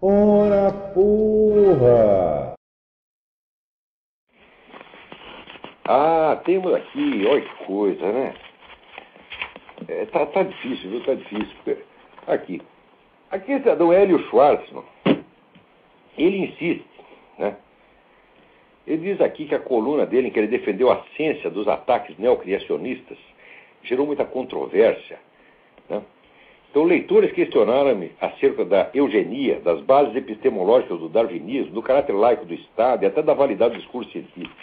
Ora porra! Ah, temos aqui, olha que coisa, né? Tá difícil, viu? Tá difícil. Aqui. Aqui esse cidadão Hélio Schwartzman, ele insiste, né? Ele diz aqui que a coluna dele, em que ele defendeu a ciência dos ataques neocriacionistas, gerou muita controvérsia, né? Então, leitores questionaram-me acerca da eugenia, das bases epistemológicas do darwinismo, do caráter laico do Estado e até da validade do discurso científico.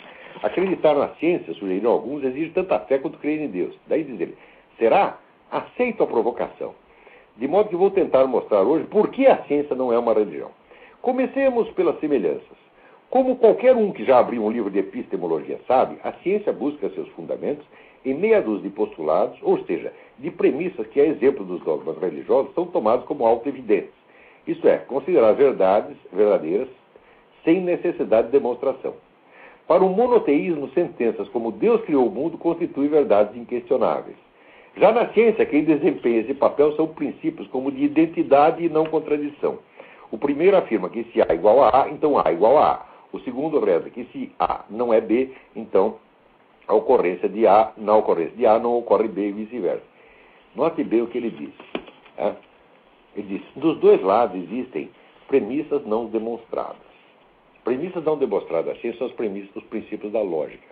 Acreditar na ciência, sugeriram alguns, exige tanta fé quanto crer em Deus. Daí diz ele, será? Aceito a provocação. De modo que vou tentar mostrar hoje por que a ciência não é uma religião. Comecemos pelas semelhanças. Como qualquer um que já abriu um livro de epistemologia sabe, a ciência busca seus fundamentos em meia dúzia de postulados, ou seja, de premissas que, a exemplo dos dogmas religiosos, são tomados como auto-evidentes. Isto é, considerar verdades verdadeiras sem necessidade de demonstração. Para o monoteísmo, sentenças como Deus criou o mundo constituem verdades inquestionáveis. Já na ciência, quem desempenha esse papel são princípios como de identidade e não contradição. O primeiro afirma que se A igual a A, então A igual a A. O segundo reza que se A não é B, então a ocorrência de A, na ocorrência de A não ocorre B e vice-versa. Note bem o que ele diz. Né? Ele diz, dos dois lados existem premissas não demonstradas. Premissas não demonstradas da ciência são as premissas dos princípios da lógica.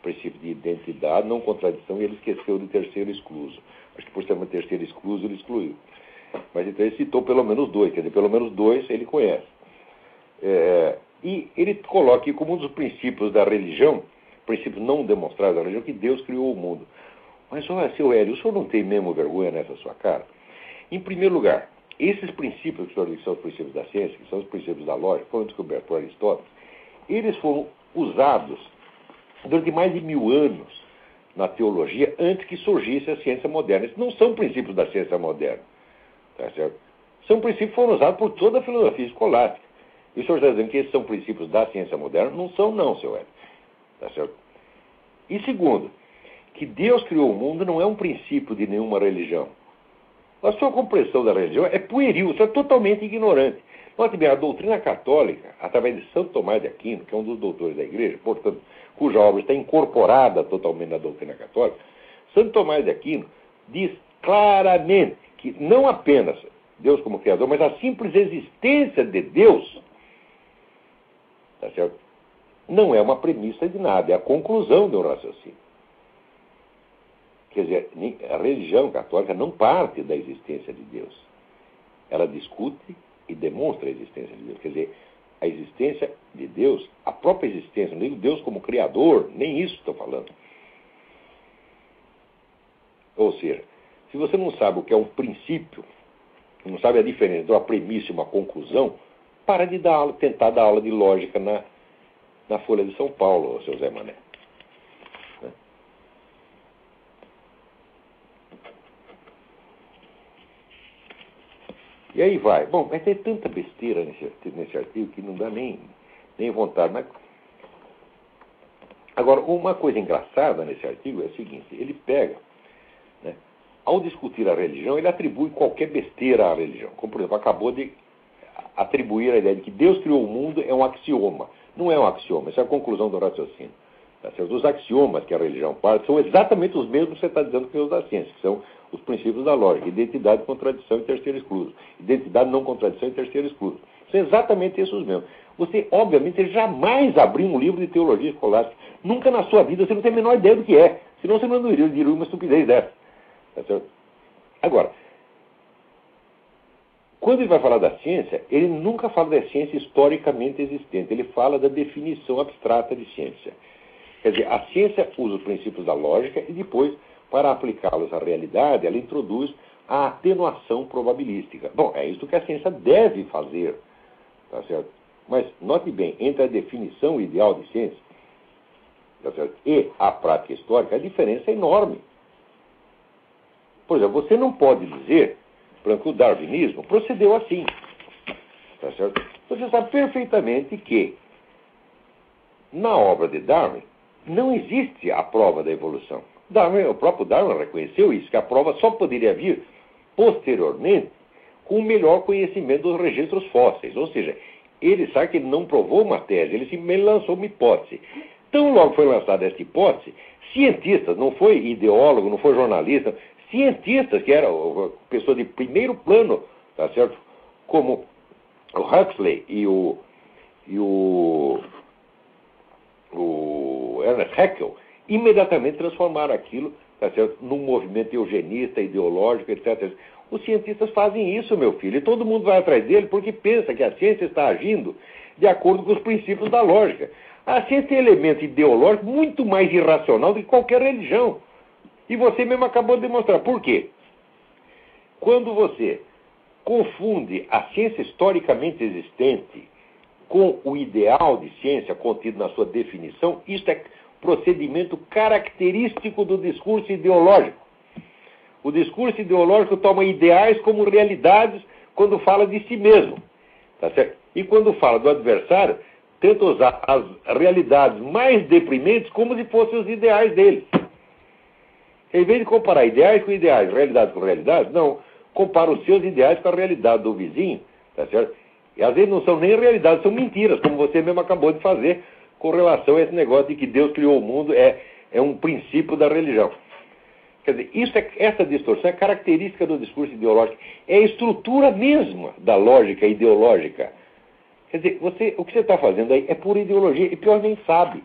Princípio de identidade, não contradição, e ele esqueceu do terceiro excluso. Acho que por ser uma terceira excluso, ele excluiu. Mas então ele citou pelo menos dois, quer dizer, pelo menos dois ele conhece. E ele coloca aqui como um dos princípios da religião, princípios não demonstrados da religião, que Deus criou o mundo. Mas, olha, seu Hélio, o senhor não tem mesmo vergonha nessa sua cara? Em primeiro lugar, esses princípios que o senhor diz que são os princípios da ciência, que são os princípios da lógica, foram descobertos por Aristóteles, eles foram usados durante mais de 1000 anos na teologia antes que surgisse a ciência moderna. Esses não são princípios da ciência moderna. Tá certo? São princípios que foram usados por toda a filosofia escolástica. E o senhor está dizendo que esses são princípios da ciência moderna? Não são, não, seu Hélio. Tá certo? E segundo, que Deus criou o mundo não é um princípio de nenhuma religião. A sua compreensão da religião é pueril, você é totalmente ignorante. Note bem, a doutrina católica, através de Santo Tomás de Aquino, que é um dos doutores da igreja, portanto, cuja obra está incorporada totalmente na doutrina católica, Santo Tomás de Aquino diz claramente que não apenas Deus como Criador, mas a simples existência de Deus, tá certo? Não é uma premissa de nada, é a conclusão de um raciocínio. Quer dizer, a religião católica não parte da existência de Deus. Ela discute e demonstra a existência de Deus. Quer dizer, a existência de Deus, a própria existência, não digo Deus como Criador, nem isso estou falando. Ou seja, se você não sabe o que é um princípio, não sabe a diferença entre uma premissa e uma conclusão, para de dar aula, tentar dar aula de lógica na Folha de São Paulo, seu Zé Mané. E aí vai. Bom, mas tem tanta besteira nesse artigo que não dá nem vontade. Mas... Agora, uma coisa engraçada nesse artigo é o seguinte, ele pega, né, ao discutir a religião, ele atribui qualquer besteira à religião. Como, por exemplo, acabou de atribuir a ideia de que Deus criou o mundo é um axioma. Não é um axioma, isso é a conclusão do raciocínio. Tá certo? Os axiomas que a religião parte são exatamente os mesmos que você está dizendo que os da ciência, que são os princípios da lógica, identidade, contradição e terceiro excluso. Identidade, não contradição e terceiro excluso. São exatamente esses os mesmos. Você, obviamente, jamais abriu um livro de teologia escolástica. Nunca na sua vida você não tem a menor ideia do que é. Senão você não diria uma estupidez dessa. Tá certo? Agora, quando ele vai falar da ciência, ele nunca fala da ciência historicamente existente. Ele fala da definição abstrata de ciência. Quer dizer, a ciência usa os princípios da lógica e depois, para aplicá-los à realidade, ela introduz a atenuação probabilística. Bom, é isso que a ciência deve fazer, tá certo? Mas, note bem, entre a definição ideal de ciência, tá certo, e a prática histórica, a diferença é enorme. Por exemplo, você não pode dizer, por exemplo, que o darwinismo procedeu assim, tá certo? Você sabe perfeitamente que, na obra de Darwin, não existe a prova da evolução. O próprio Darwin reconheceu isso, que a prova só poderia vir posteriormente, com o melhor conhecimento dos registros fósseis. Ou seja, ele sabe que ele não provou uma tese, ele simplesmente lançou uma hipótese. Tão logo foi lançada essa hipótese, cientistas, não foi ideólogo, não foi jornalista, cientistas, que eram pessoas de primeiro plano, tá certo? Como o Huxley e o Ernest Haeckel, imediatamente transformaram aquilo, tá certo, num movimento eugenista, ideológico, etc. Os cientistas fazem isso, meu filho, e todo mundo vai atrás dele porque pensa que a ciência está agindo de acordo com os princípios da lógica. A ciência tem elemento ideológico muito mais irracional do que qualquer religião. E você mesmo acabou de demonstrar. Por quê? Quando você confunde a ciência historicamente existente com o ideal de ciência contido na sua definição, isso é procedimento característico do discurso ideológico. O discurso ideológico toma ideais como realidades quando fala de si mesmo. Tá certo? E quando fala do adversário, tenta usar as realidades mais deprimentes como se fossem os ideais dele. Em vez de comparar ideais com ideais, realidades com realidades, não. Compara os seus ideais com a realidade do vizinho. Tá certo? E às vezes não são nem realidades, são mentiras, como você mesmo acabou de fazer com relação a esse negócio de que Deus criou o mundo, é um princípio da religião. Quer dizer, essa distorção é característica do discurso ideológico. É a estrutura mesma da lógica ideológica. Quer dizer, o que você está fazendo aí é pura ideologia, e pior, nem sabe.